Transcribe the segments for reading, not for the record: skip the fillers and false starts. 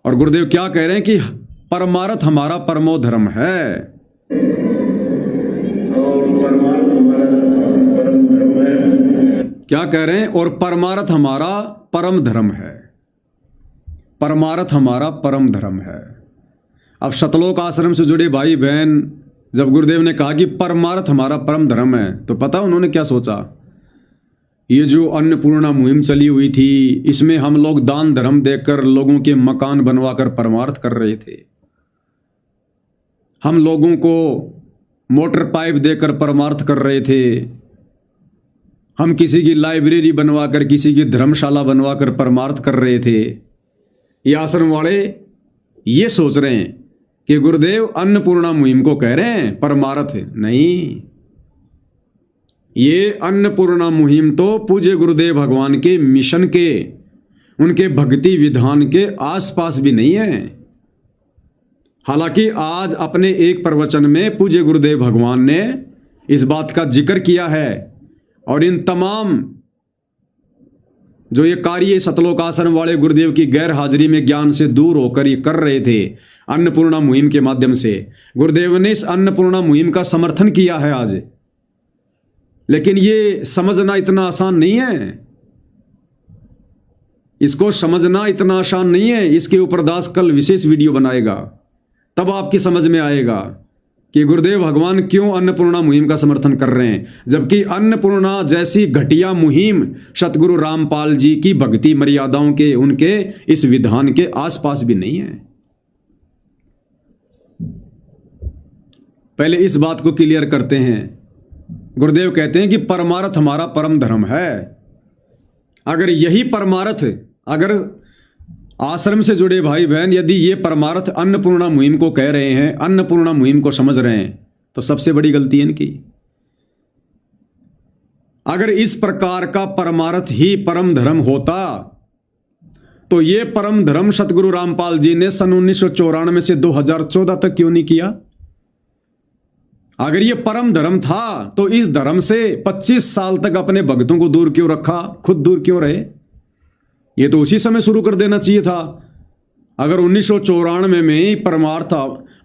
और गुरुदेव क्या कह रहे हैं कि परमार्थ हमारा परमो धर्म है, और परमार्थ हमारा परम धर्म है। क्या कह रहे हैं? और परमार्थ हमारा परम धर्म है, परमार्थ हमारा परम धर्म है। अब शतलोक आश्रम से जुड़े भाई बहन जब गुरुदेव ने कहा कि परमार्थ हमारा परम धर्म है, तो पता उन्होंने क्या सोचा? ये जो अन्नपूर्णा मुहिम चली हुई थी, इसमें हम लोग दान धर्म देकर लोगों के मकान बनवाकर परमार्थ कर रहे थे, हम लोगों को मोटर पाइप देकर परमार्थ कर रहे थे, हम किसी की लाइब्रेरी बनवाकर, किसी की धर्मशाला बनवाकर परमार्थ कर रहे थे। ये आश्रम वाले ये सोच रहे हैं कि गुरुदेव अन्नपूर्णा मुहिम को कह रहे हैं परमार्थ। नहीं, ये अन्नपूर्णा मुहिम तो पूज्य गुरुदेव भगवान के मिशन के, उनके भक्ति विधान के आसपास भी नहीं है। हालांकि आज अपने एक प्रवचन में पूज्य गुरुदेव भगवान ने इस बात का जिक्र किया है, और इन तमाम जो ये कार्य सतलोक आश्रम वाले गुरुदेव की गैर हाजिरी में ज्ञान से दूर होकर ये कर रहे थे अन्नपूर्णा मुहिम के माध्यम से, गुरुदेव ने इस अन्नपूर्णा मुहिम का समर्थन किया है आज। लेकिन ये समझना इतना आसान नहीं है, इसको समझना इतना आसान नहीं है। इसके ऊपर दास कल विशेष वीडियो बनाएगा, तब आपकी समझ में आएगा कि गुरुदेव भगवान क्यों अन्नपूर्णा मुहिम का समर्थन कर रहे हैं, जबकि अन्नपूर्णा जैसी घटिया मुहिम सतगुरु रामपाल जी की भक्ति मर्यादाओं के, उनके इस विधान के आसपास भी नहीं है। पहले इस बात को क्लियर करते हैं। गुरुदेव कहते हैं कि परमार्थ हमारा परम धर्म है। अगर यही परमार्थ, अगर आश्रम से जुड़े भाई बहन यदि ये परमार्थ अन्नपूर्णा मुहिम को कह रहे हैं, अन्नपूर्णा मुहिम को समझ रहे हैं, तो सबसे बड़ी गलती है इनकी। अगर इस प्रकार का परमार्थ ही परम धर्म होता तो ये परम धर्म सतगुरु रामपाल जी ने सन 1994 से 2014 तक क्यों नहीं किया? अगर ये परम धर्म था तो इस धर्म से 25 साल तक अपने भक्तों को दूर क्यों रखा, खुद दूर क्यों रहे? ये तो उसी समय शुरू कर देना चाहिए था। अगर 1994 में ही परमार्थ,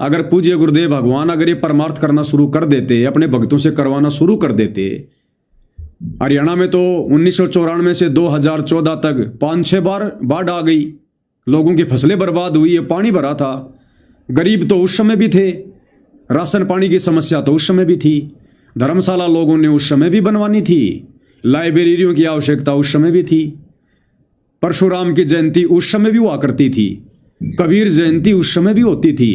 अगर पूज्य गुरुदेव भगवान अगर ये परमार्थ करना शुरू कर देते, अपने भक्तों से करवाना शुरू कर देते। हरियाणा में तो 1994 से 2014 तक 5-6 बार बाढ़ आ गई, लोगों की फसलें बर्बाद हुई, पानी भरा था, गरीब तो उस समय भी थे, राशन पानी की समस्या तो उस समय भी थी, धर्मशाला लोगों ने उस समय भी बनवानी थी, लाइब्रेरियों की आवश्यकता उस समय भी थी, परशुराम की जयंती उस समय भी हुआ करती थी, कबीर जयंती उस समय भी होती थी,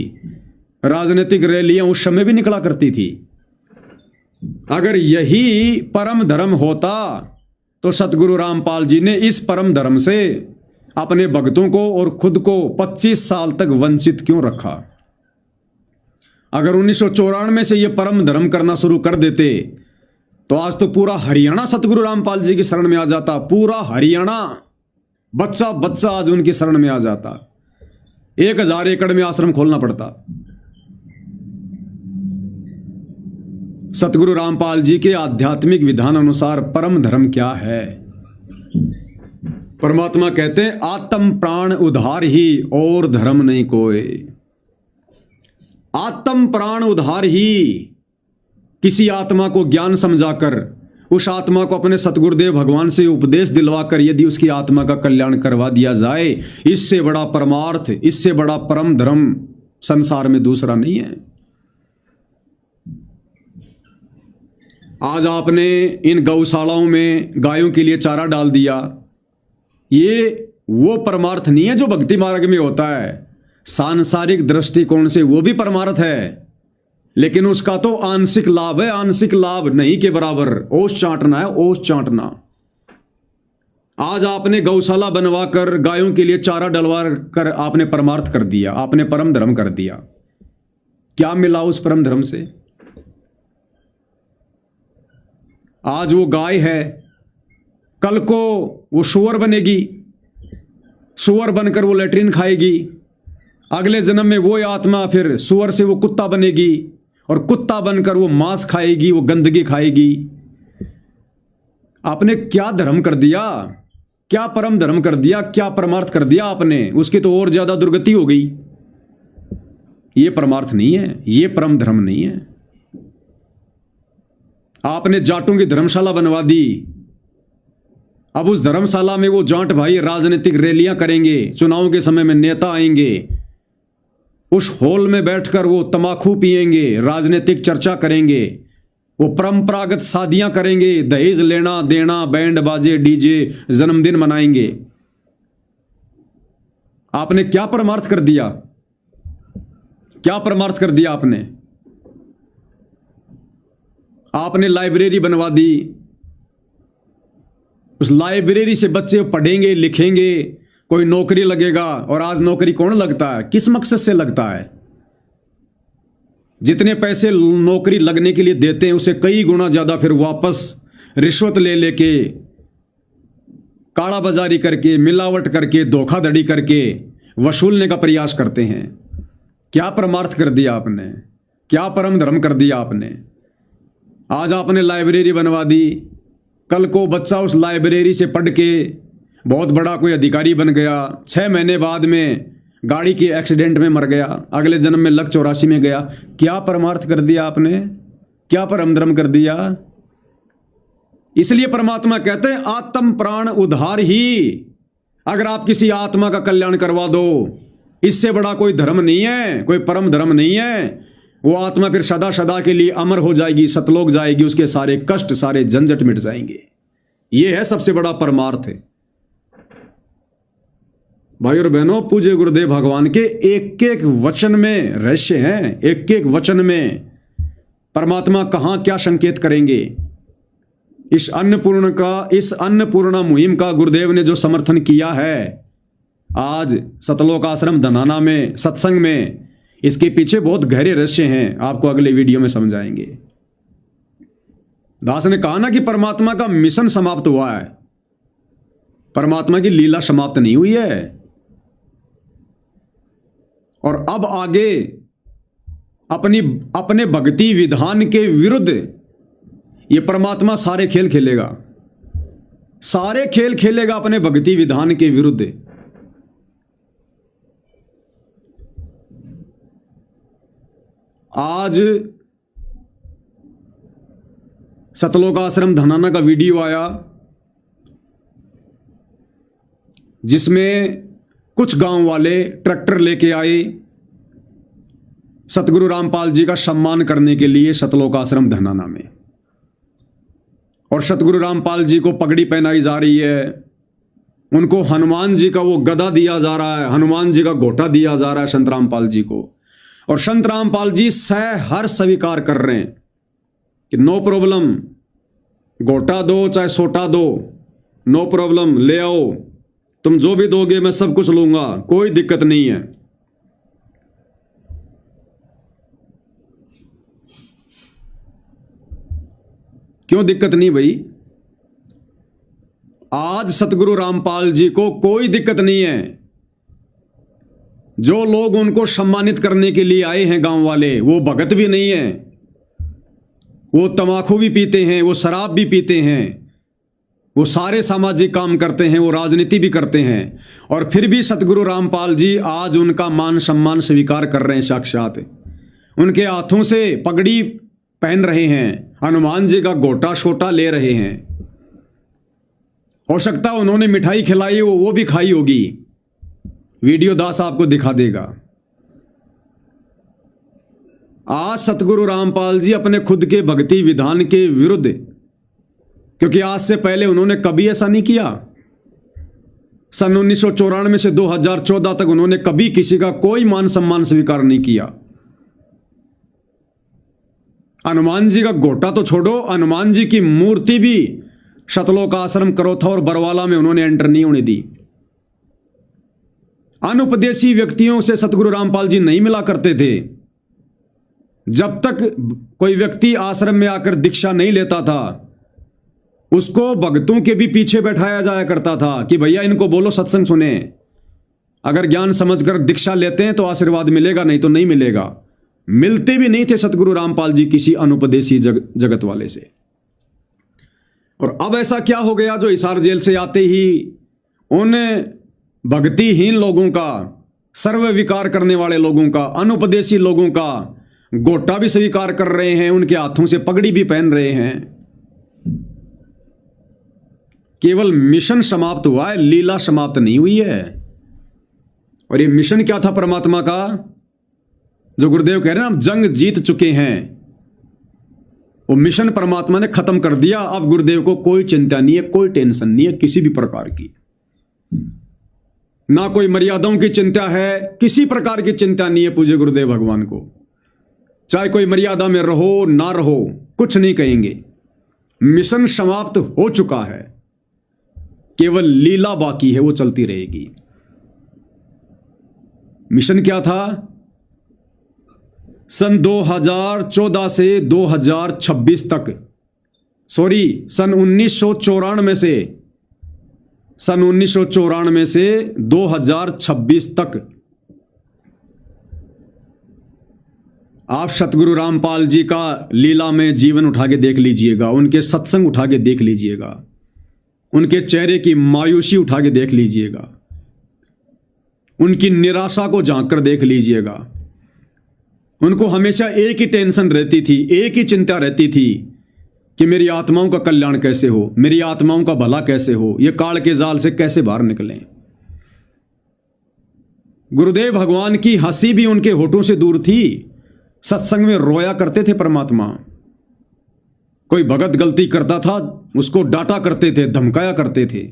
राजनीतिक रैलियां उस समय भी निकला करती थी। अगर यही परम धर्म होता तो सतगुरु रामपाल जी ने इस परम धर्म से अपने भक्तों को और खुद को 25 साल तक वंचित क्यों रखा? अगर 1994 से यह परम धर्म करना शुरू कर देते तो आज तो पूरा हरियाणा सतगुरु रामपाल जी की शरण में आ जाता, पूरा हरियाणा बच्चा बच्चा आज उनकी शरण में आ जाता। 1000 एकड़ में आश्रम खोलना पड़ता। सतगुरु रामपाल जी के आध्यात्मिक विधान अनुसार परम धर्म क्या है? परमात्मा कहते हैं आत्म प्राण उधार ही और धर्म नहीं कोई। आत्म प्राण उधार ही, किसी आत्मा को ज्ञान समझाकर, उस आत्मा को अपने सतगुरुदेव भगवान से उपदेश दिलवाकर यदि उसकी आत्मा का कल्याण करवा दिया जाए, इससे बड़ा परमार्थ, इससे बड़ा परम धर्म संसार में दूसरा नहीं है। आज आपने इन गौशालाओं में गायों के लिए चारा डाल दिया, ये वो परमार्थ नहीं है जो भक्ति मार्ग में होता है। सांसारिक दृष्टिकोण से वो भी परमार्थ है, लेकिन उसका तो आंशिक लाभ है, आंशिक लाभ नहीं के बराबर। ओस चाटना है, ओस चाटना। आज आपने गौशाला बनवाकर गायों के लिए चारा डलवा कर आपने परमार्थ कर दिया, आपने परम धर्म कर दिया। क्या मिला उस परम धर्म से? आज वो गाय है, कल को वो सूअर बनेगी, सूअर बनकर वो लेट्रिन खाएगी, अगले जन्म में वो आत्मा फिर सूअर से वो कुत्ता बनेगी और कुत्ता बनकर वो मांस खाएगी, वो गंदगी खाएगी। आपने क्या धर्म कर दिया? क्या परम धर्म कर दिया, क्या परमार्थ कर दिया आपने, उसकी तो और ज्यादा दुर्गति हो गई। ये परमार्थ नहीं है, ये परम धर्म नहीं है। आपने जाटों की धर्मशाला बनवा दी। अब उस धर्मशाला में वो जाट भाई राजनीतिक रैलियां करेंगे, चुनाव के समय में नेता आएंगे, उस हॉल में बैठकर वो तमाकू पिएंगे, राजनीतिक चर्चा करेंगे, वो परंपरागत शादियां करेंगे, दहेज लेना देना, बैंड बाजे डीजे, जन्मदिन मनाएंगे। आपने क्या परमार्थ कर दिया, क्या परमार्थ कर दिया आपने? आपने लाइब्रेरी बनवा दी। उस लाइब्रेरी से बच्चे पढ़ेंगे लिखेंगे, कोई नौकरी लगेगा। और आज नौकरी कौन लगता है, किस मकसद से लगता है? जितने पैसे नौकरी लगने के लिए देते हैं उससे कई गुना ज्यादा फिर वापस रिश्वत ले लेके, काला बाजारी करके, मिलावट करके, धोखाधड़ी करके वसूलने का प्रयास करते हैं। क्या परमार्थ कर दिया आपने, क्या परम धर्म कर दिया आपने? आज आपने लाइब्रेरी बनवा दी, कल को बच्चा उस लाइब्रेरी से पढ़ के बहुत बड़ा कोई अधिकारी बन गया, 6 महीने बाद में गाड़ी के एक्सीडेंट में मर गया, अगले जन्म में लक 84 में गया। क्या परमार्थ कर दिया आपने, क्या परम धर्म कर दिया? इसलिए परमात्मा कहते हैं आत्म प्राण उद्धार ही। अगर आप किसी आत्मा का कल्याण करवा दो, इससे बड़ा कोई धर्म नहीं है, कोई परम धर्म नहीं है। वो आत्मा फिर सदा सदा के लिए अमर हो जाएगी, सतलोक जाएगी, उसके सारे कष्ट सारे झंझट मिट जाएंगे। ये है सबसे बड़ा परमार्थ है। भाई और बहनों, पूज्य गुरुदेव भगवान के एक एक वचन में रहस्य हैं, एक एक वचन में परमात्मा कहां क्या संकेत करेंगे। इस अन्नपूर्णा मुहिम का गुरुदेव ने जो समर्थन किया है आज सतलोक आश्रम धनाना में सत्संग में, इसके पीछे बहुत गहरे रहस्य हैं, आपको अगले वीडियो में समझाएंगे। दास ने कहा ना कि परमात्मा का मिशन समाप्त हुआ है, परमात्मा की लीला समाप्त नहीं हुई है। और अब आगे अपने भक्ति विधान के विरुद्ध ये परमात्मा सारे खेल खेलेगा, सारे खेल खेलेगा अपने भक्ति विधान के विरुद्ध। आज सतलोक आश्रम धनाना का वीडियो आया जिसमें कुछ गांव वाले ट्रैक्टर लेके आए सतगुरु रामपाल जी का सम्मान करने के लिए सतलोक आश्रम धनाना में, और सतगुरु रामपाल जी को पगड़ी पहनाई जा रही है, उनको हनुमान जी का वो गदा दिया जा रहा है, हनुमान जी का घोटा दिया जा रहा है संत रामपाल जी को। और संत रामपाल जी हर स्वीकार कर रहे हैं कि नो प्रॉब्लम, घोटा दो चाहे सोटा दो, नो प्रॉब्लम, ले आओ, तुम जो भी दोगे मैं सब कुछ लूंगा, कोई दिक्कत नहीं है। क्यों दिक्कत नहीं भाई? आज सतगुरु रामपाल जी को कोई दिक्कत नहीं है। जो लोग उनको सम्मानित करने के लिए आए हैं गांव वाले, वो भगत भी नहीं है, वो तंबाकू भी पीते हैं, वो शराब भी पीते हैं, वो सारे सामाजिक काम करते हैं, वो राजनीति भी करते हैं, और फिर भी सतगुरु रामपाल जी आज उनका मान सम्मान स्वीकार कर रहे हैं। साक्षात उनके हाथों से पगड़ी पहन रहे हैं, हनुमान जी का गोटा छोटा ले रहे हैं। हो सकता उन्होंने मिठाई खिलाई हो, वो भी खाई होगी, वीडियो दास आपको दिखा देगा। आज सतगुरु रामपाल जी अपने खुद के भक्ति विधान के विरुद्ध, क्योंकि आज से पहले उन्होंने कभी ऐसा नहीं किया। सन 1994 से 2014 तक उन्होंने कभी किसी का कोई मान सम्मान स्वीकार नहीं किया। हनुमान जी का घोटा तो छोड़ो, हनुमान जी की मूर्ति भी सतलोक आश्रम करोथा और बरवाला में उन्होंने एंटर नहीं होने दी। अनुपदेशी व्यक्तियों से सतगुरु रामपाल जी नहीं मिला करते थे। जब तक कोई व्यक्ति आश्रम में आकर दीक्षा नहीं लेता था, उसको भक्तों के भी पीछे बैठाया जाया करता था कि भैया इनको बोलो सत्संग सुने, अगर ज्ञान समझकर दीक्षा लेते हैं तो आशीर्वाद मिलेगा, नहीं तो नहीं मिलेगा। मिलते भी नहीं थे सतगुरु रामपाल जी किसी अनुपदेशी जगत वाले से। और अब ऐसा क्या हो गया जो हिसार जेल से आते ही उन भक्तिहीन लोगों का, सर्व विकार करने वाले लोगों का, अनुपदेशी लोगों का गोटा भी स्वीकार कर रहे हैं, उनके हाथों से पगड़ी भी पहन रहे हैं। केवल मिशन समाप्त हुआ है, लीला समाप्त नहीं हुई है। और ये मिशन क्या था परमात्मा का, जो गुरुदेव कह रहे हैं हम जंग जीत चुके हैं, वो मिशन परमात्मा ने खत्म कर दिया। अब गुरुदेव को कोई चिंता नहीं है, कोई टेंशन नहीं है किसी भी प्रकार की, ना कोई मर्यादाओं की चिंता है, किसी प्रकार की चिंता नहीं है पूज्य गुरुदेव भगवान को। चाहे कोई मर्यादा में रहो ना रहो, कुछ नहीं कहेंगे, मिशन समाप्त हो चुका है, केवल लीला बाकी है, वो चलती रहेगी। मिशन क्या था? सन 2014 से 2026 तक, सॉरी सन 1994 से, सन 1994 से 2026 तक आप सतगुरु रामपाल जी का लीला में जीवन उठा के देख लीजिएगा, उनके सत्संग उठा के देख लीजिएगा, उनके चेहरे की मायूसी उठा के देख लीजिएगा, उनकी निराशा को झांक कर देख लीजिएगा। उनको हमेशा एक ही टेंशन रहती थी, एक ही चिंता रहती थी कि मेरी आत्माओं का कल्याण कैसे हो, मेरी आत्माओं का भला कैसे हो, ये काल के जाल से कैसे बाहर निकलें। गुरुदेव भगवान की हंसी भी उनके होठों से दूर थी, सत्संग में रोया करते थे परमात्मा। कोई भगत गलती करता था उसको डांटा करते थे, धमकाया करते थे।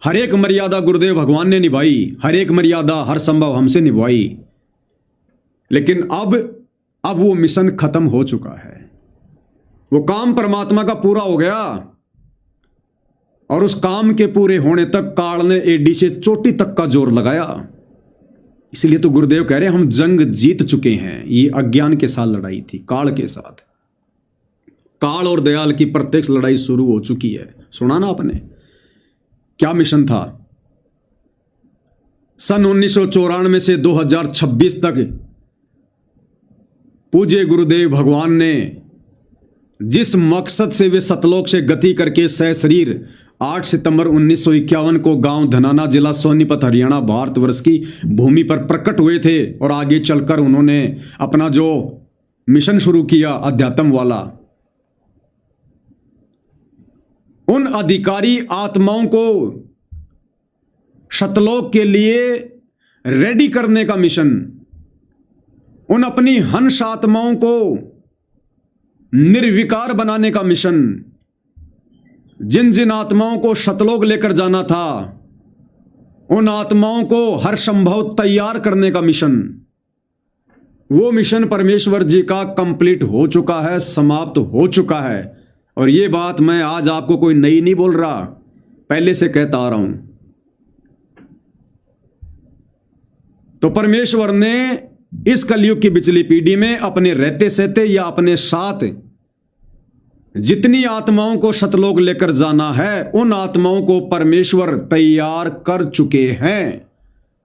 हर एक मर्यादा गुरुदेव भगवान ने निभाई, हर एक मर्यादा हर संभव हमसे निभाई। लेकिन अब वो मिशन खत्म हो चुका है, वो काम परमात्मा का पूरा हो गया। और उस काम के पूरे होने तक काल ने एडी से चोटी तक का जोर लगाया। इसलिए तो गुरुदेव कह रहे हैं हम जंग जीत चुके हैं। ये अज्ञान के साथ लड़ाई थी, काल के साथ। काल और दयाल की प्रत्यक्ष लड़ाई शुरू हो चुकी है। सुना ना आपने क्या मिशन था? सन 1994 से 2026 तक पूज्य गुरुदेव भगवान ने जिस मकसद से वे सतलोक से गति करके सशरीर 8 सितंबर 1951 को गांव धनाना, जिला सोनीपत, हरियाणा, भारतवर्ष की भूमि पर प्रकट हुए थे, और आगे चलकर उन्होंने अपना जो मिशन शुरू किया अध्यात्म वाला, उन अधिकारी आत्माओं को सतलोक के लिए रेडी करने का मिशन, उन अपनी हंस आत्माओं को निर्विकार बनाने का मिशन, जिन जिन आत्माओं को सतलोक लेकर जाना था उन आत्माओं को हर संभव तैयार करने का मिशन, वो मिशन परमेश्वर जी का कंप्लीट हो चुका है, समाप्त हो चुका है। और ये बात मैं आज आपको कोई नई नहीं बोल रहा, पहले से कहता आ रहा हूं। तो परमेश्वर ने इस कलयुग की बिचली पीढ़ी में अपने रहते सहते या अपने साथ जितनी आत्माओं को सतलोक लेकर जाना है, उन आत्माओं को परमेश्वर तैयार कर चुके हैं।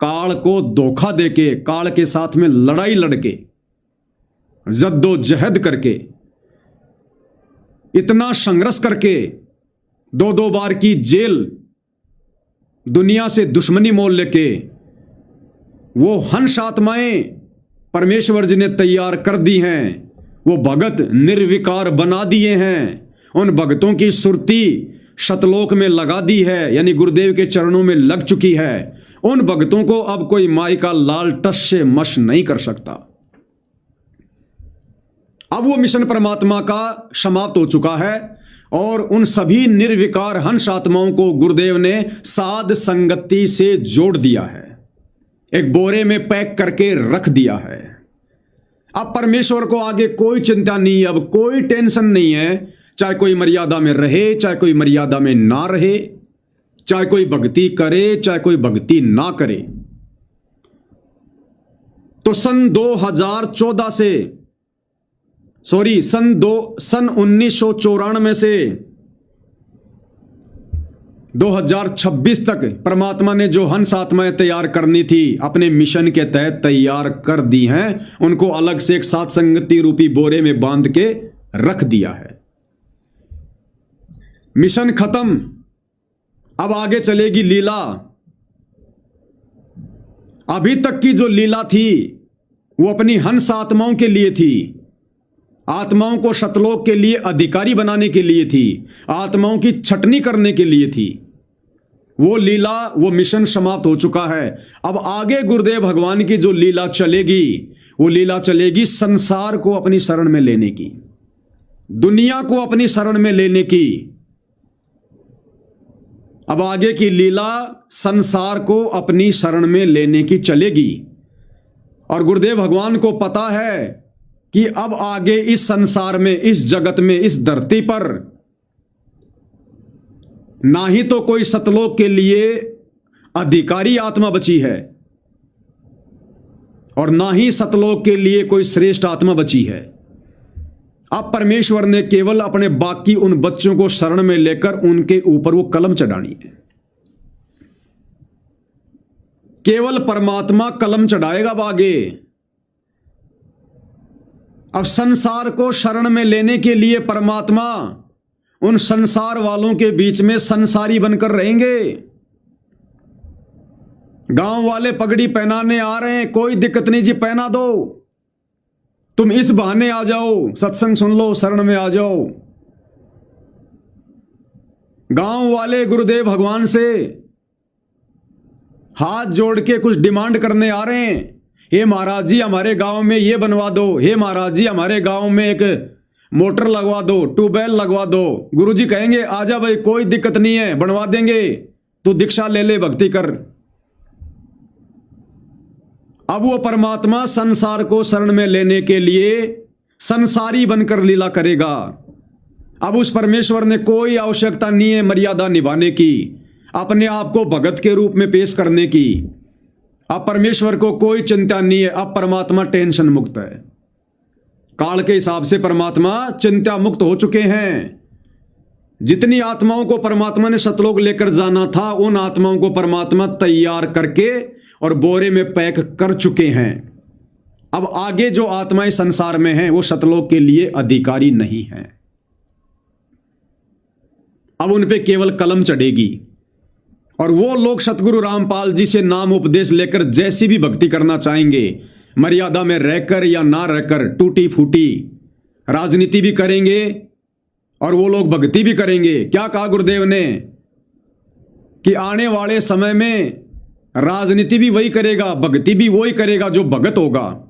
काल को धोखा देके, काल के साथ में लड़ाई लड़के, जद्दोजहद करके, इतना संघर्ष करके, 2-2 बार की जेल, दुनिया से दुश्मनी मोल लेके, वो हंस आत्माएं परमेश्वर जी ने तैयार कर दी हैं। वो भगत निर्विकार बना दिए हैं। उन भगतों की सुरती सतलोक में लगा दी है, यानी गुरुदेव के चरणों में लग चुकी है। उन भगतों को अब कोई माई का लाल टस से मश नहीं कर सकता। अब वो मिशन परमात्मा का समाप्त हो चुका है, और उन सभी निर्विकार हंस आत्माओं को गुरुदेव ने साध संगति से जोड़ दिया है, एक बोरे में पैक करके रख दिया है। अब परमेश्वर को आगे कोई चिंता नहीं, अब कोई टेंशन नहीं है। चाहे कोई मर्यादा में रहे, चाहे कोई मर्यादा में ना रहे, चाहे कोई भक्ति करे, चाहे कोई भक्ति ना करे। तो सन 2014 से, सॉरी सन 1994 से 2026 तक परमात्मा ने जो हंस आत्माएं तैयार करनी थी, अपने मिशन के तहत तैयार कर दी हैं। उनको अलग से एक साथ संगति रूपी बोरे में बांध के रख दिया है। मिशन खत्म, अब आगे चलेगी लीला। अभी तक की जो लीला थी वो अपनी हंस आत्माओं के लिए थी, आत्माओं को सतलोक के लिए अधिकारी बनाने के लिए थी, आत्माओं की छटनी करने के लिए थी। वो लीला, वो मिशन समाप्त हो चुका है। अब आगे गुरुदेव भगवान की जो लीला चलेगी, वो लीला चलेगी संसार को अपनी शरण में लेने की, दुनिया को अपनी शरण में लेने की। अब आगे की लीला संसार को अपनी शरण में लेने की चलेगी। और गुरुदेव भगवान को पता है कि अब आगे इस संसार में, इस जगत में, इस धरती पर ना ही तो कोई सतलोक के लिए अधिकारी आत्मा बची है और ना ही सतलोक के लिए कोई श्रेष्ठ आत्मा बची है। अब परमेश्वर ने केवल अपने बाकी उन बच्चों को शरण में लेकर उनके ऊपर वो कलम चढ़ानी है। केवल परमात्मा कलम चढ़ाएगा अब आगे। अब संसार को शरण में लेने के लिए परमात्मा उन संसार वालों के बीच में संसारी बनकर रहेंगे। गांव वाले पगड़ी पहनाने आ रहे हैं, कोई दिक्कत नहीं जी, पहना दो, तुम इस बहाने आ जाओ, सत्संग सुन लो, शरण में आ जाओ। गांव वाले गुरुदेव भगवान से हाथ जोड़ के कुछ डिमांड करने आ रहे हैं, हे महाराज जी हमारे गांव में ये बनवा दो, हे महाराज जी हमारे गांव में एक मोटर लगवा दो, ट्यूबवेल लगवा दो। गुरुजी कहेंगे आजा भाई, कोई दिक्कत नहीं है, बनवा देंगे, तू दीक्षा ले ले, भक्ति कर। अब वो परमात्मा संसार को शरण में लेने के लिए संसारी बनकर लीला करेगा। अब उस परमेश्वर ने कोई आवश्यकता नहीं है मर्यादा निभाने की, अपने आप को भगत के रूप में पेश करने की। अब परमेश्वर को कोई चिंता नहीं है, अब परमात्मा टेंशन मुक्त है। काल के हिसाब से परमात्मा चिंता मुक्त हो चुके हैं। जितनी आत्माओं को परमात्मा ने सतलोक लेकर जाना था, उन आत्माओं को परमात्मा तैयार करके और बोरे में पैक कर चुके हैं। अब आगे जो आत्माएं संसार में हैं वो सतलोक के लिए अधिकारी नहीं हैं। अब उन पे केवल कलम चढ़ेगी और वो लोग सतगुरु रामपाल जी से नाम उपदेश लेकर जैसी भी भक्ति करना चाहेंगे, मर्यादा में रहकर या ना रहकर, टूटी फूटी राजनीति भी करेंगे और वो लोग भक्ति भी करेंगे। क्या कहा गुरुदेव ने कि आने वाले समय में राजनीति भी वही करेगा, भक्ति भी वही करेगा जो भगत होगा।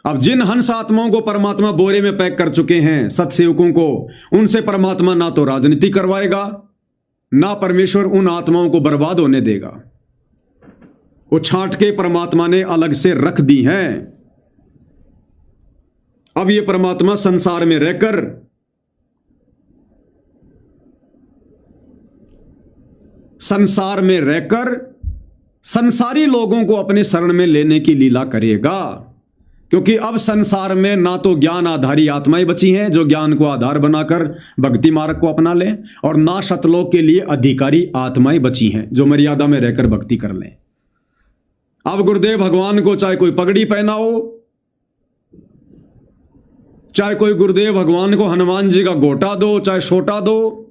अब जिन हंस आत्माओं को परमात्मा बोरे में पैक कर चुके हैं, सत्सेवकों को, उनसे परमात्मा ना तो राजनीति करवाएगा, ना परमेश्वर उन आत्माओं को बर्बाद होने देगा। वो छांट के परमात्मा ने अलग से रख दी हैं। अब ये परमात्मा संसार में रहकर संसारी लोगों को अपने शरण में लेने की लीला करेगा। क्योंकि अब संसार में ना तो ज्ञान आधारी आत्माएं बची हैं जो ज्ञान को आधार बनाकर भक्ति मार्ग को अपना लें, और ना सतलोक के लिए अधिकारी आत्माएं बची हैं जो मर्यादा में रहकर भक्ति कर लें। अब गुरुदेव भगवान को चाहे कोई पगड़ी पहनाओ, चाहे कोई गुरुदेव भगवान को हनुमान जी का गोटा दो, चाहे छोटा दो,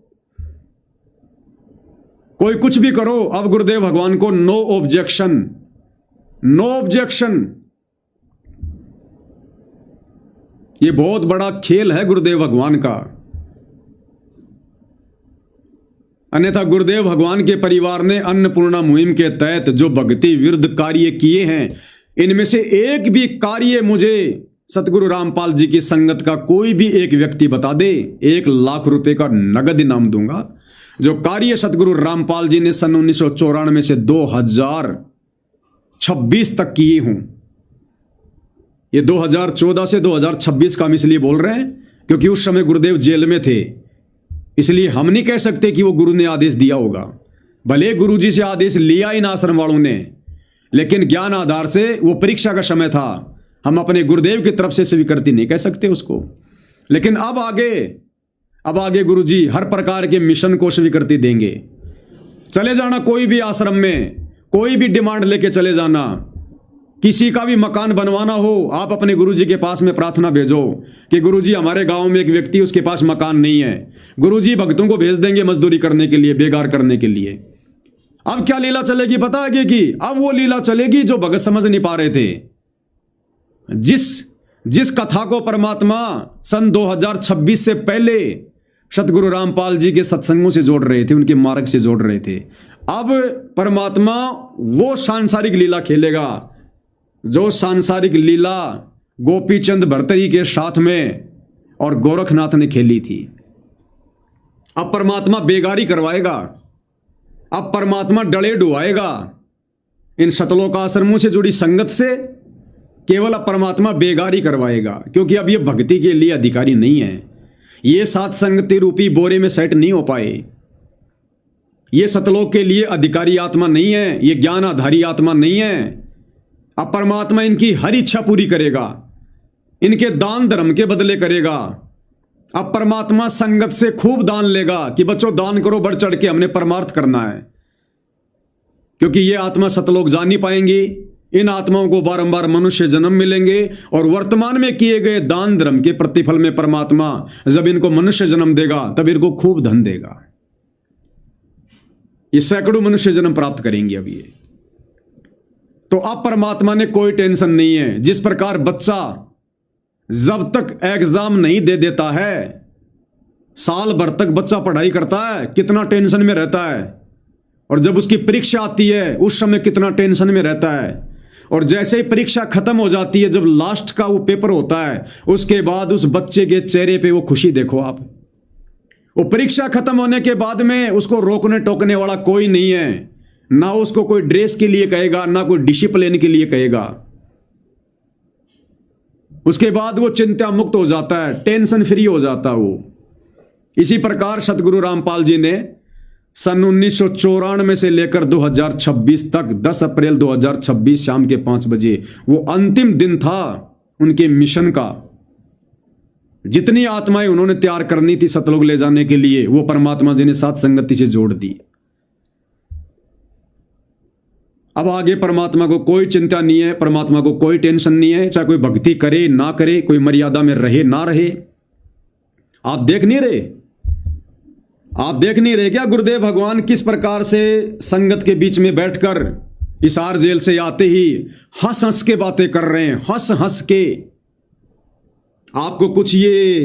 कोई कुछ भी करो, अब गुरुदेव भगवान को नो ऑब्जेक्शन, नो ऑब्जेक्शन। ये बहुत बड़ा खेल है गुरुदेव भगवान का। अन्यथा गुरुदेव भगवान के परिवार ने अन्नपूर्णा मुहिम के तहत जो भक्ति विरुद्ध कार्य किए हैं, इनमें से एक भी कार्य मुझे सतगुरु रामपाल जी की संगत का कोई भी एक व्यक्ति बता दे, 1 लाख रुपए का नगद इनाम दूंगा। जो कार्य सतगुरु रामपाल जी ने सन 1994 से 2026 तक किए हों, ये 2014 से 2026 का हम इसलिए बोल रहे हैं क्योंकि उस समय गुरुदेव जेल में थे, इसलिए हम नहीं कह सकते कि वो गुरु ने आदेश दिया होगा। भले गुरु जी से आदेश लिया इन आश्रम वालों ने, लेकिन ज्ञान आधार से वो परीक्षा का समय था, हम अपने गुरुदेव की तरफ से स्वीकृति नहीं कह सकते उसको। लेकिन अब आगे गुरु जी हर प्रकार के मिशन को स्वीकृति देंगे। चले जाना कोई भी आश्रम में, कोई भी डिमांड लेके चले जाना, किसी का भी मकान बनवाना हो, आप अपने गुरुजी के पास में प्रार्थना भेजो कि गुरुजी हमारे गांव में एक व्यक्ति, उसके पास मकान नहीं है। गुरुजी भक्तों को भेज देंगे मजदूरी करने के लिए, बेगार करने के लिए। अब क्या लीला चलेगी पता आगे की? अब वो लीला चलेगी जो भगत समझ नहीं पा रहे थे। जिस कथा को परमात्मा सन 2026 से पहले सतगुरु रामपाल जी के सत्संगों से जोड़ रहे थे, उनके मार्ग से जोड़ रहे थे, अब परमात्मा वो सांसारिक लीला खेलेगा जो सांसारिक लीला गोपीचंद भर्तरी के साथ में और गोरखनाथ ने खेली थी। अब परमात्मा बेगारी करवाएगा, अब परमात्मा डले डुआएगा। इन सतलोक आश्रमों से जुड़ी संगत से केवल अब परमात्मा बेगारी करवाएगा, क्योंकि अब ये भक्ति के लिए अधिकारी नहीं है। ये सात संगति रूपी बोरे में सेट नहीं हो पाए। ये सतलोक के लिए अधिकारी आत्मा नहीं है, ये ज्ञान आधारी आत्मा नहीं है। अब परमात्मा इनकी हर इच्छा पूरी करेगा, इनके दान धर्म के बदले करेगा। अब परमात्मा संगत से खूब दान लेगा कि बच्चों दान करो, बढ़ चढ़ के, हमने परमार्थ करना है। क्योंकि ये आत्मा सतलोक जा नहीं पाएंगी, इन आत्माओं को बारंबार मनुष्य जन्म मिलेंगे और वर्तमान में किए गए दान धर्म के प्रतिफल में परमात्मा जब इनको मनुष्य जन्म देगा तब इनको खूब धन देगा। ये सैकड़ों मनुष्य जन्म प्राप्त करेंगे अब ये। तो अब परमात्मा ने कोई टेंशन नहीं है। जिस प्रकार बच्चा जब तक एग्जाम नहीं दे देता है, साल भर तक बच्चा पढ़ाई करता है, कितना टेंशन में रहता है, और जब उसकी परीक्षा आती है उस समय कितना टेंशन में रहता है, और जैसे ही परीक्षा खत्म हो जाती है, जब लास्ट का वो पेपर होता है, उसके बाद उस बच्चे के चेहरे पे वो खुशी देखो आप। वो परीक्षा खत्म होने के बाद में उसको रोकने टोकने वाला कोई नहीं है, ना उसको कोई ड्रेस के लिए कहेगा, ना कोई डिसिप्लिन के लिए कहेगा। उसके बाद वो चिंता मुक्त हो जाता है, टेंशन फ्री हो जाता है वो। इसी प्रकार सतगुरु रामपाल जी ने सन 1994 से लेकर 2026 तक 10 अप्रैल 2026 शाम के 5 बजे वो अंतिम दिन था उनके मिशन का। जितनी आत्माएं उन्होंने तैयार करनी थी सतलोक ले जाने के लिए, वो परमात्मा जी ने सात संगति से जोड़ दी। अब आगे परमात्मा को कोई चिंता नहीं है, परमात्मा को कोई टेंशन नहीं है, चाहे कोई भक्ति करे ना करे, कोई मर्यादा में रहे ना रहे। आप देख नहीं रहे, आप देख नहीं रहे क्या गुरुदेव भगवान किस प्रकार से संगत के बीच में बैठकर हिसार जेल से आते ही हंस हंस के बातें कर रहे हैं, हंस हंस के। आपको कुछ ये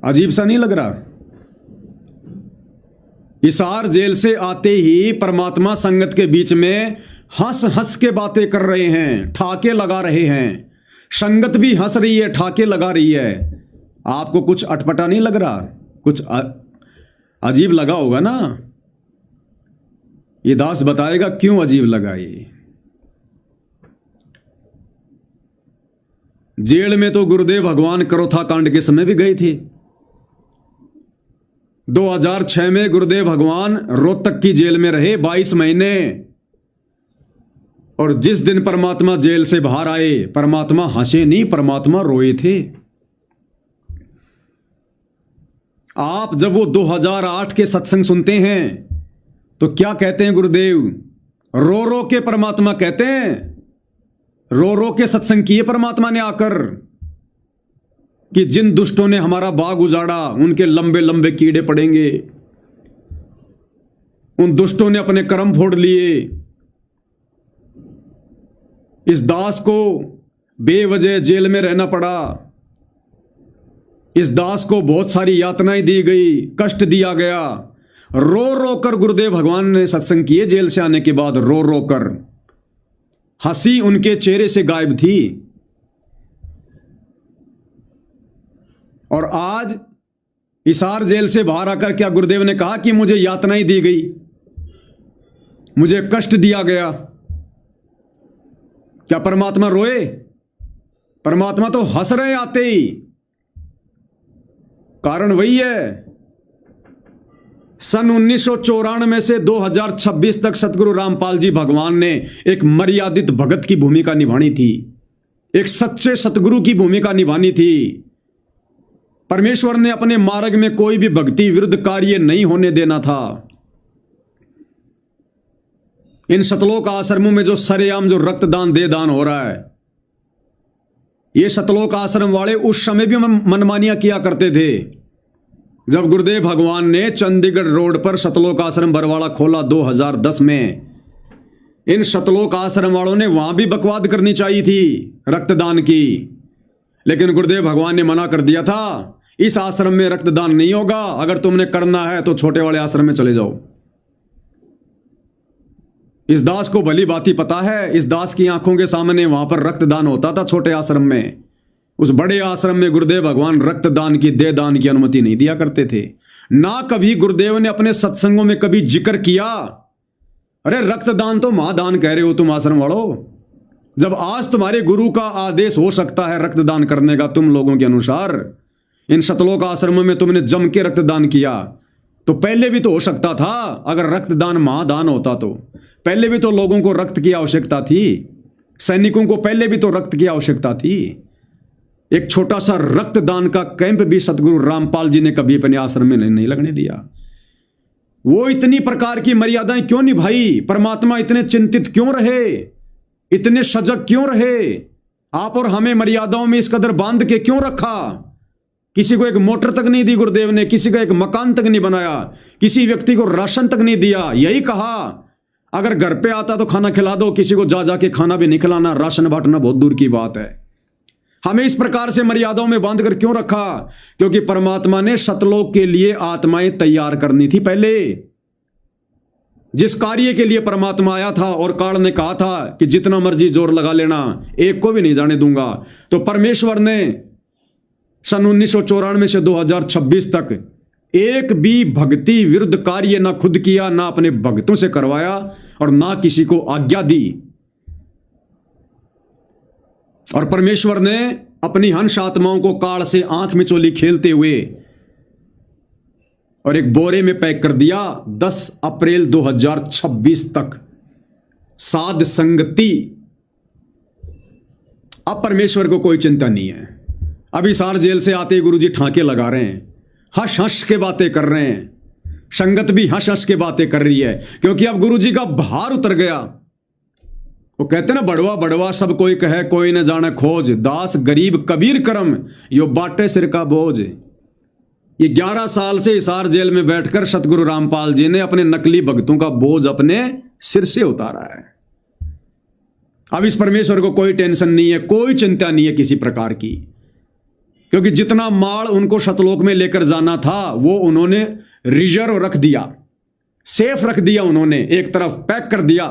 अजीब सा नहीं लग रहा? हिसार जेल से आते ही परमात्मा संगत के बीच में हंस हंस के बातें कर रहे हैं, ठाके लगा रहे हैं। संगत भी हंस रही है, ठाके लगा रही है। आपको कुछ अटपटा नहीं लग रहा? कुछ अजीब लगा होगा ना? ये दास बताएगा क्यों अजीब लगा। ये जेल में तो गुरुदेव भगवान करोथा कांड के समय भी गए थे। 2006 में गुरुदेव भगवान रोहतक की जेल में रहे 22 महीने, और जिस दिन परमात्मा जेल से बाहर आए, परमात्मा हंसे नहीं, परमात्मा रोए थे। आप जब वो 2008 के सत्संग सुनते हैं तो क्या कहते हैं गुरुदेव? रो रो के परमात्मा कहते हैं, रो रो के सत्संग किए परमात्मा ने आकर कि जिन दुष्टों ने हमारा बाग उजाड़ा उनके लंबे लंबे कीड़े पड़ेंगे, उन दुष्टों ने अपने कर्म फोड़ लिए। इस दास को बेवजह जेल में रहना पड़ा, इस दास को बहुत सारी यातनाएं दी गई, कष्ट दिया गया। रो रो कर गुरुदेव भगवान ने सत्संग किए जेल से आने के बाद, रो रो कर। हंसी उनके चेहरे से गायब थी। और आज हिसार जेल से बाहर आकर क्या गुरुदेव ने कहा कि मुझे यातनाएं दी गई, मुझे कष्ट दिया गया? क्या परमात्मा रोए? परमात्मा तो हंस रहे आते ही। कारण वही है, सन 1994 से 2026 तक सतगुरु रामपाल जी भगवान ने एक मर्यादित भगत की भूमिका निभानी थी, एक सच्चे सतगुरु की भूमिका निभानी थी। परमेश्वर ने अपने मार्ग में कोई भी भक्ति विरुद्ध कार्य नहीं होने देना था। इन सतलोक आश्रमों में जो सरेआम जो रक्तदान दे दान हो रहा है, ये सतलोक आश्रम वाले उस समय भी मनमानियां किया करते थे। जब गुरुदेव भगवान ने चंडीगढ़ रोड पर सतलोक आश्रम बरवाड़ा खोला 2010 में, इन सतलोक आश्रम वालों ने वहां भी बकवाद करनी चाहिए थी रक्तदान की, लेकिन गुरुदेव भगवान ने मना कर दिया था, इस आश्रम में रक्तदान नहीं होगा, अगर तुमने करना है तो छोटे वाले आश्रम में चले जाओ। इस दास को भली बाती पता है, इस दास की आंखों के सामने वहां पर रक्तदान होता था छोटे आश्रम में। उस बड़े आश्रम में गुरुदेव भगवान रक्तदान की दे दान की अनुमति नहीं दिया करते थे। ना कभी गुरुदेव ने अपने सत्संगों में कभी जिक्र किया, अरे रक्तदान तो महादान कह रहे हो तुम आश्रम वालों। जब आज तुम्हारे गुरु का आदेश हो सकता है रक्तदान करने का तुम लोगों के अनुसार, इन सतलोक आश्रमों में तुमने जम के रक्तदान किया, तो पहले भी तो हो सकता था। अगर रक्तदान महादान होता तो पहले भी तो लोगों को रक्त की आवश्यकता थी, सैनिकों को पहले भी तो रक्त की आवश्यकता थी। एक छोटा सा रक्तदान का कैंप भी सतगुरु रामपाल जी ने कभी अपने आश्रम में नहीं लगने दिया। वो इतनी प्रकार की मर्यादाएं क्यों निभाई? परमात्मा इतने चिंतित क्यों रहे, इतने सजग क्यों रहे? आप और हमें मर्यादाओं में इस कदर बांध के क्यों रखा? किसी को एक मोटर तक नहीं दी गुरुदेव ने, किसी का एक मकान तक नहीं बनाया, किसी व्यक्ति को राशन तक नहीं दिया। यही कहा अगर घर पे आता तो खाना खिला दो, किसी को जा जाके खाना भी नहीं खिलाना, राशन बांटना बहुत दूर की बात है। हमें इस प्रकार से मर्यादाओं में बांध कर क्यों रखा? क्योंकि परमात्मा ने सतलोक के लिए आत्माएं तैयार करनी थी। पहले जिस कार्य के लिए परमात्मा आया था और काल ने कहा था कि जितना मर्जी जोर लगा लेना, एक को भी नहीं जाने दूंगा, तो परमेश्वर ने सन 1994 से 2026 तक एक भी भक्ति विरुद्ध कार्य ना खुद किया, ना अपने भक्तों से करवाया और ना किसी को आज्ञा दी। और परमेश्वर ने अपनी हंस आत्माओं को काल से आंख मिचोली खेलते हुए और एक बोरे में पैक कर दिया 10 अप्रैल 2026 तक। साध संगति। अब परमेश्वर को कोई चिंता नहीं है। अभी सार जेल से आते ही गुरुजी ठाके लगा रहे हैं, हंस हंस के बातें कर रहे हैं, संगत भी हंस हंस के बातें कर रही है, क्योंकि अब गुरुजी का भार उतर गया। वो कहते ना, बड़वा बड़वा सब कोई कहे, कोई न जाने खोज, दास गरीब कबीर करम, यो बाटे सिर का बोझ। ये 11 साल से हिसार जेल में बैठकर सतगुरु रामपाल जी ने अपने नकली भक्तों का बोझ अपने सिर से उतारा है। अब इस परमेश्वर को कोई टेंशन नहीं है, कोई चिंता नहीं है किसी प्रकार की, क्योंकि जितना माल उनको सतलोक में लेकर जाना था वो उन्होंने रिजर्व रख दिया, सेफ रख दिया, उन्होंने एक तरफ पैक कर दिया,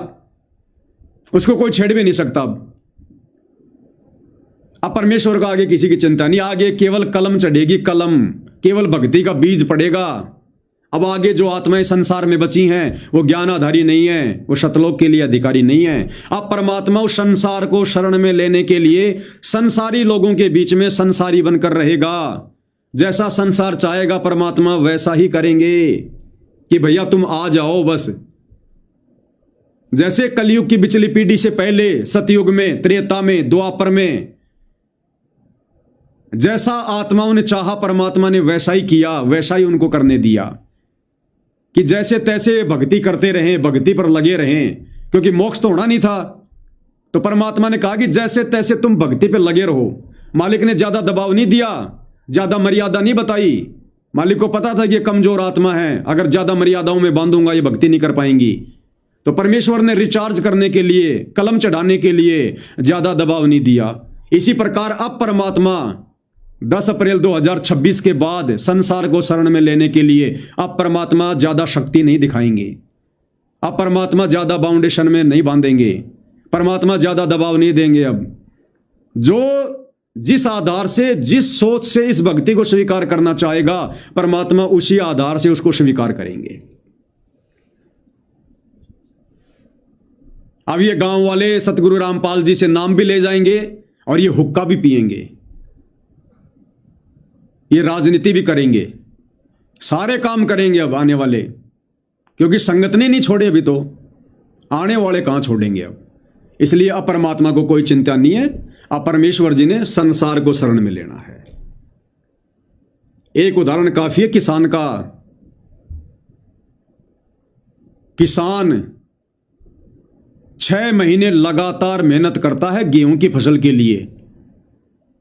उसको कोई छेड़ भी नहीं सकता। अब परमेश्वर को आगे किसी की चिंता नहीं, आगे केवल कलम चढ़ेगी, कलम, केवल भक्ति का बीज पड़ेगा। अब आगे जो आत्माएं संसार में बची हैं वो ज्ञानाधारी नहीं है, वो सतलोक के लिए अधिकारी नहीं है। अब परमात्मा उस संसार को शरण में लेने के लिए संसारी लोगों के बीच में संसारी बनकर रहेगा। जैसा संसार चाहेगा परमात्मा वैसा ही करेंगे कि भैया तुम आ जाओ बस। जैसे कलयुग की बिचली पीढ़ी से पहले सतयुग में, त्रेता में, द्वापर में जैसा आत्माओं ने चाहा परमात्मा ने वैसा ही किया, वैसा ही उनको करने दिया कि जैसे तैसे भक्ति करते रहें, भक्ति पर लगे रहें, क्योंकि मोक्ष तो होना नहीं था। तो परमात्मा ने कहा कि जैसे तैसे तुम भक्ति पे लगे रहो। मालिक ने ज्यादा दबाव नहीं दिया, ज्यादा मर्यादा नहीं बताई। मालिक को पता था कि ये कमजोर आत्मा है, अगर ज्यादा मर्यादाओं में बांधूंगा ये भक्ति नहीं कर पाएंगी। तो परमेश्वर ने रिचार्ज करने के लिए, कलम चढ़ाने के लिए ज्यादा दबाव नहीं दिया। इसी प्रकार अब परमात्मा 10 अप्रैल 2026 के बाद संसार को शरण में लेने के लिए अब परमात्मा ज्यादा शक्ति नहीं दिखाएंगे, अब परमात्मा ज्यादा बाउंडेशन में नहीं बांधेंगे, परमात्मा ज्यादा दबाव नहीं देंगे। अब जो जिस आधार से, जिस सोच से इस भक्ति को स्वीकार करना चाहेगा परमात्मा उसी आधार से उसको स्वीकार करेंगे। अब ये गांव वाले सतगुरु रामपाल जी से नाम भी ले जाएंगे और ये हुक्का भी पिएंगे, ये राजनीति भी करेंगे, सारे काम करेंगे अब आने वाले, क्योंकि संगत ने नहीं छोड़े अभी, तो आने वाले कहां छोड़ेंगे अब। इसलिए अब परमात्मा को कोई चिंता नहीं है, अब परमेश्वर जी ने संसार को शरण में लेना है। एक उदाहरण काफी है किसान का। किसान 6 महीने लगातार मेहनत करता है गेहूं की फसल के लिए,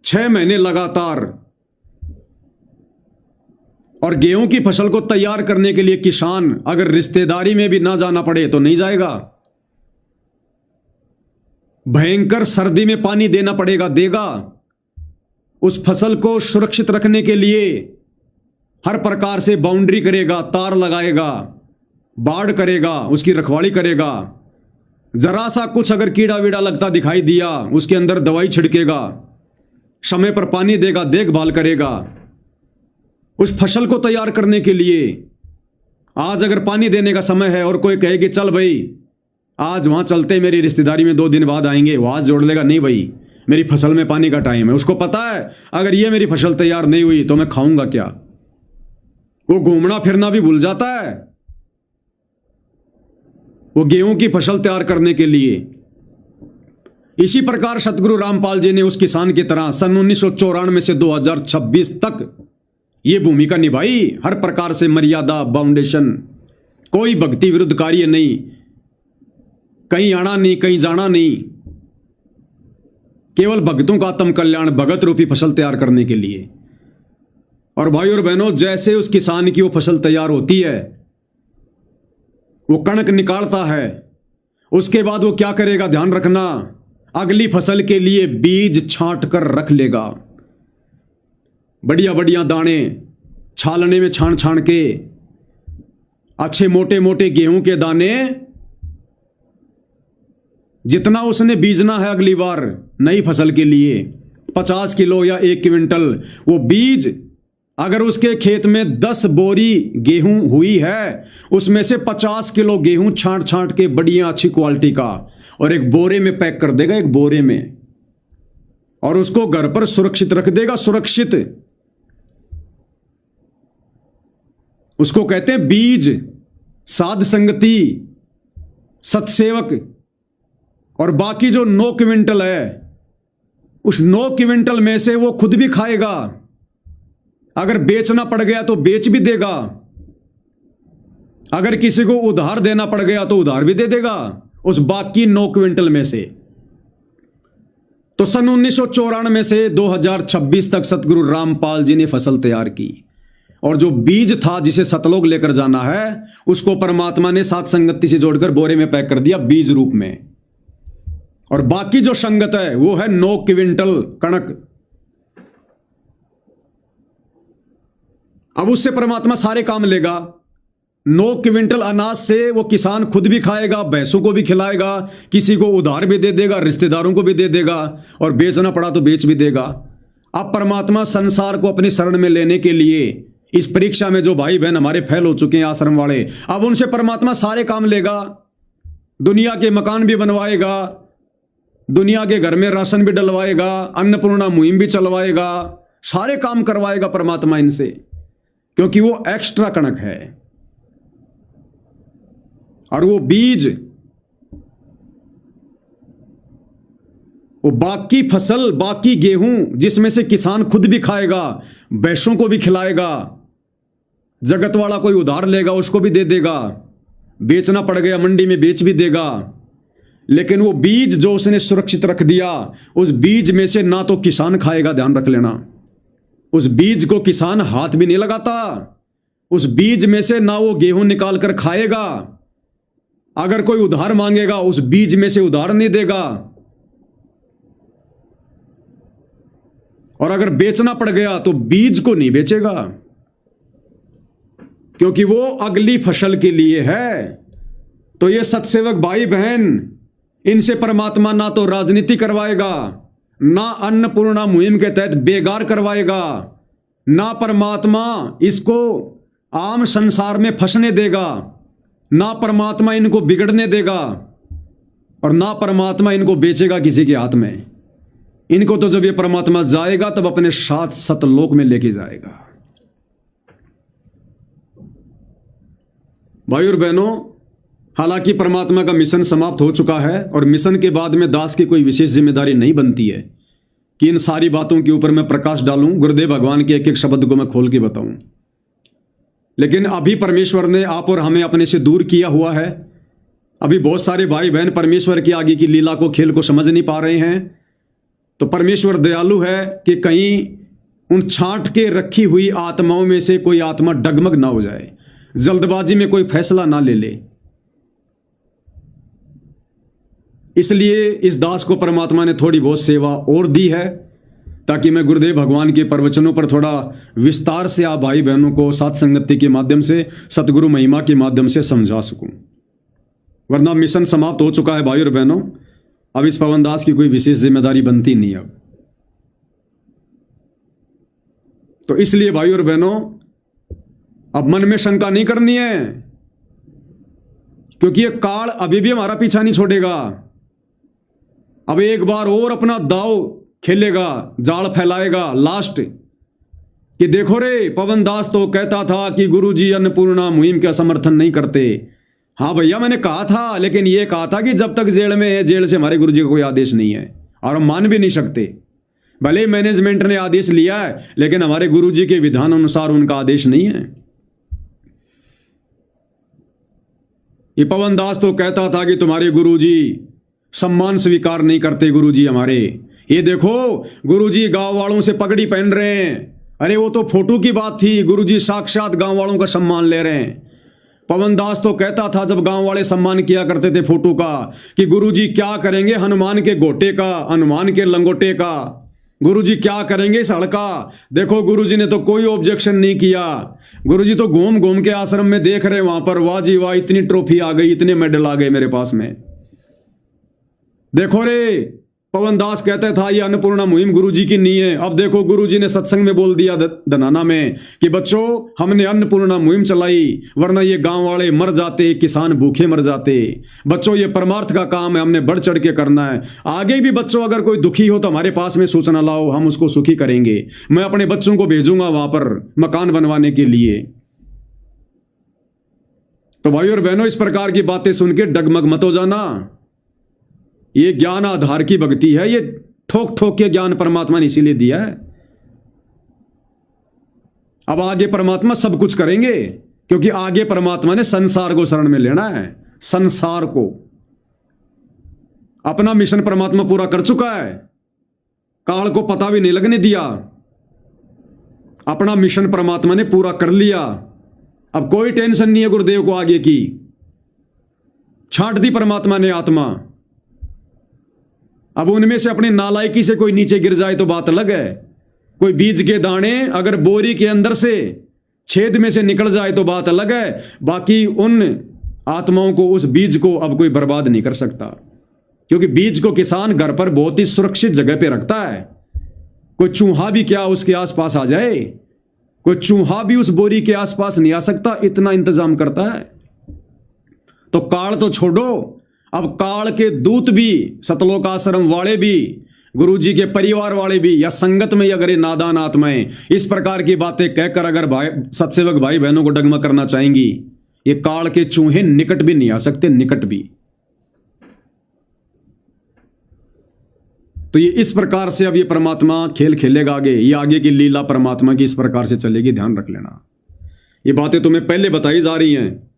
6 महीने लगातार। और गेहूं की फसल को तैयार करने के लिए किसान अगर रिश्तेदारी में भी ना जाना पड़े तो नहीं जाएगा। भयंकर सर्दी में पानी देना पड़ेगा, देगा। उस फसल को सुरक्षित रखने के लिए हर प्रकार से बाउंड्री करेगा, तार लगाएगा, बाड़ करेगा, उसकी रखवाली करेगा। जरा सा कुछ अगर कीड़ा वीड़ा लगता दिखाई दिया, उसके अंदर दवाई छिड़केगा, समय पर पानी देगा, देखभाल करेगा। उस फसल को तैयार करने के लिए आज अगर पानी देने का समय है और कोई कहे कि चल भाई आज वहां चलते, मेरी रिश्तेदारी में 2 दिन बाद आएंगे, वो आज जोड़ लेगा, नहीं भाई मेरी फसल में पानी का टाइम है। उसको पता है अगर ये मेरी फसल तैयार नहीं हुई तो मैं खाऊंगा क्या। वो घूमना फिरना भी भूल जाता है। वो गेहूं की फसल तैयार करने के लिए। इसी प्रकार सतगुरु रामपाल जी ने उस किसान की तरह सन 1994 से 2026 तक ये भूमिका निभाई। हर प्रकार से मर्यादा, बाउंडेशन, कोई भक्ति विरुद्ध कार्य नहीं, कहीं आना नहीं, कहीं जाना नहीं, केवल भक्तों का आत्म कल्याण, भगत रूपी फसल तैयार करने के लिए। और भाई और बहनों, जैसे उस किसान की वो फसल तैयार होती है, वो कणक निकालता है, उसके बाद वो क्या करेगा, ध्यान रखना, अगली फसल के लिए बीज छांट कर रख लेगा। बढ़िया बढ़िया दाने छालने में छान छान के, अच्छे मोटे मोटे गेहूं के दाने, जितना उसने बीजना है अगली बार नई फसल के लिए, 50 किलो या 1 क्विंटल, वो बीज अगर उसके खेत में 10 बोरी गेहूं हुई है, उसमें से 50 किलो गेहूं छांट छांट के बढ़िया अच्छी क्वालिटी का और एक बोरे में पैक कर देगा, एक बोरे में, और उसको घर पर सुरक्षित रख देगा। सुरक्षित उसको कहते हैं बीज, साध संगति, सत्सेवक। और बाकी जो 9 क्विंटल है, उस 9 क्विंटल में से वो खुद भी खाएगा, अगर बेचना पड़ गया तो बेच भी देगा, अगर किसी को उधार देना पड़ गया तो उधार भी दे देगा उस बाकी 9 क्विंटल में से। तो सन 1994 से 2026 तक सतगुरु रामपाल जी ने फसल तैयार की। और जो बीज था जिसे सतलोक लेकर जाना है, उसको परमात्मा ने सात संगति से जोड़कर बोरे में पैक कर दिया बीज रूप में। और बाकी जो संगत है वो है 9 क्विंटल कणक। अब उससे परमात्मा सारे काम लेगा। 9 क्विंटल अनाज से वो किसान खुद भी खाएगा, भैंसों को भी खिलाएगा, किसी को उधार भी दे देगा, रिश्तेदारों को भी दे देगा, और बेचना पड़ा तो बेच भी देगा। अब परमात्मा संसार को अपनी शरण में लेने के लिए इस परीक्षा में जो भाई बहन हमारे फेल हो चुके हैं आश्रम वाले, अब उनसे परमात्मा सारे काम लेगा। दुनिया के मकान भी बनवाएगा, दुनिया के घर में राशन भी डलवाएगा, अन्नपूर्णा मुहिम भी चलवाएगा, सारे काम करवाएगा परमात्मा इनसे, क्योंकि वो एक्स्ट्रा कणक है। और वो बीज, वो बाकी फसल, बाकी गेहूं जिसमें से किसान खुद भी खाएगा, भैंसों को भी खिलाएगा, जगत वाला कोई उधार लेगा उसको भी दे देगा, बेचना पड़ गया मंडी में बेच भी देगा। लेकिन वो बीज जो उसने सुरक्षित रख दिया, उस बीज में से ना तो किसान खाएगा, ध्यान रख लेना, उस बीज को किसान हाथ भी नहीं लगाता। उस बीज में से ना वो गेहूं निकाल कर खाएगा, अगर कोई उधार मांगेगा उस बीज में से उधार नहीं देगा, और अगर बेचना पड़ गया तो बीज को नहीं बेचेगा, क्योंकि वो अगली फसल के लिए है। तो ये सत्सेवक भाई बहन, इनसे परमात्मा ना तो राजनीति करवाएगा, ना अन्नपूर्णा मुहिम के तहत बेगार करवाएगा, ना परमात्मा इसको आम संसार में फंसने देगा, ना परमात्मा इनको बिगड़ने देगा, और ना परमात्मा इनको बेचेगा किसी के हाथ में। इनको तो जब ये परमात्मा जाएगा तब अपने साथ सतलोक में लेके जाएगा। भाई और बहनों, हालांकि परमात्मा का मिशन समाप्त हो चुका है, और मिशन के बाद में दास की कोई विशेष जिम्मेदारी नहीं बनती है कि इन सारी बातों के ऊपर मैं प्रकाश डालूं, गुरुदेव भगवान के एक एक शब्द को मैं खोल के बताऊं। लेकिन अभी परमेश्वर ने आप और हमें अपने से दूर किया हुआ है, अभी बहुत सारे भाई बहन परमेश्वर की आगे की लीला को, खेल को समझ नहीं पा रहे हैं। तो परमेश्वर दयालु है कि कहीं उन छांट के रखी हुई आत्माओं में से कोई आत्मा डगमग ना हो जाए, जल्दबाजी में कोई फैसला ना ले ले। इसलिए इस दास को परमात्मा ने थोड़ी बहुत सेवा और दी है, ताकि मैं गुरुदेव भगवान के प्रवचनों पर थोड़ा विस्तार से आप भाई बहनों को सात संगति के माध्यम से, सतगुरु महिमा के माध्यम से समझा सकूं। वरना मिशन समाप्त हो चुका है भाई और बहनों। अब इस पवन दास की कोई विशेष जिम्मेदारी बनती नहीं अब। तो इसलिए भाई और बहनों, अब मन में शंका नहीं करनी है, क्योंकि ये काल अभी भी हमारा पीछा नहीं छोड़ेगा। अब एक बार और अपना दाव खेलेगा, जाल फैलाएगा लास्ट, कि देखो रे पवन दास तो कहता था कि गुरुजी अन्नपूर्णा मुहिम का समर्थन नहीं करते। हाँ भैया, मैंने कहा था, लेकिन ये कहा था कि जब तक जेल में है, जेल से हमारे गुरुजी का कोई आदेश नहीं है और हम मान भी नहीं सकते। भले मैनेजमेंट ने आदेश लिया है, लेकिन हमारे गुरुजी के विधान अनुसार उनका आदेश नहीं है। ये पवन दास तो कहता था कि तुम्हारे गुरुजी सम्मान स्वीकार नहीं करते। गुरुजी हमारे, ये देखो गुरुजी गांव वालों से पगड़ी पहन रहे हैं। अरे वो तो फोटो की बात थी, गुरुजी साक्षात गांव वालों का सम्मान ले रहे हैं। पवन दास तो कहता था, जब गांव वाले सम्मान किया करते थे फोटो का, कि गुरुजी क्या करेंगे हनुमान के गोटे का, हनुमान के लंगोटे का, गुरुजी क्या करेंगे इस हड़का। देखो गुरुजी ने तो कोई ऑब्जेक्शन नहीं किया। गुरुजी तो घूम घूम के आश्रम में देख रहे वहां पर, वाह जी वाह, इतनी ट्रॉफी आ गई, इतने मेडल आ गए मेरे पास में। देखो रे, पवन दास कहता था ये अन्नपूर्णा मुहिम गुरुजी की नहीं है। अब देखो गुरुजी ने सत्संग में बोल दिया धनाना में कि बच्चों, हमने अन्नपूर्णा मुहिम चलाई, वरना ये गांव वाले मर जाते, किसान भूखे मर जाते। बच्चों, ये परमार्थ का काम है, हमने बढ़ चढ़ के करना है। आगे भी बच्चों अगर कोई दुखी हो तो हमारे पास में सूचना लाओ, हम उसको सुखी करेंगे। मैं अपने बच्चों को भेजूंगा वहां पर मकान बनवाने के लिए। तो भाई और बहनों, इस प्रकार की बातें सुन के डगमग मत हो जाना। ये ज्ञान आधार की भक्ति है, ये ठोक ठोक के ज्ञान परमात्मा ने इसीलिए दिया है। अब आगे परमात्मा सब कुछ करेंगे, क्योंकि आगे परमात्मा ने संसार को शरण में लेना है। संसार को अपना मिशन परमात्मा पूरा कर चुका है, काल को पता भी नहीं लगने दिया। अपना मिशन परमात्मा ने पूरा कर लिया। अब कोई टेंशन नहीं है गुरुदेव को आगे की। छांट दी परमात्मा ने आत्मा। अब उनमें से अपनी नालायकी से कोई नीचे गिर जाए तो बात अलग है। कोई बीज के दाने अगर बोरी के अंदर से छेद में से निकल जाए तो बात अलग है। बाकी उन आत्माओं को, उस बीज को अब कोई बर्बाद नहीं कर सकता, क्योंकि बीज को किसान घर पर बहुत ही सुरक्षित जगह पे रखता है। कोई चूहा भी क्या उसके आसपास आ जाए, कोई चूहा भी उस बोरी के आसपास नहीं आ सकता, इतना इंतजाम करता है। तो काल तो छोड़ो, अब काल के दूत भी, सतलोक आश्रम वाले भी, गुरुजी के परिवार वाले भी, या संगत में अगर ये नादान आत्माएं इस प्रकार की बातें कहकर अगर भाई सत्सेवक भाई बहनों को डगमग करना चाहेंगी, ये काल के चूहे निकट भी नहीं आ सकते, निकट भी। तो ये इस प्रकार से अब ये परमात्मा खेल खेलेगा आगे। ये आगे की लीला परमात्मा की इस प्रकार से चलेगी, ध्यान रख लेना। ये बातें तुम्हें पहले बताई जा रही हैं।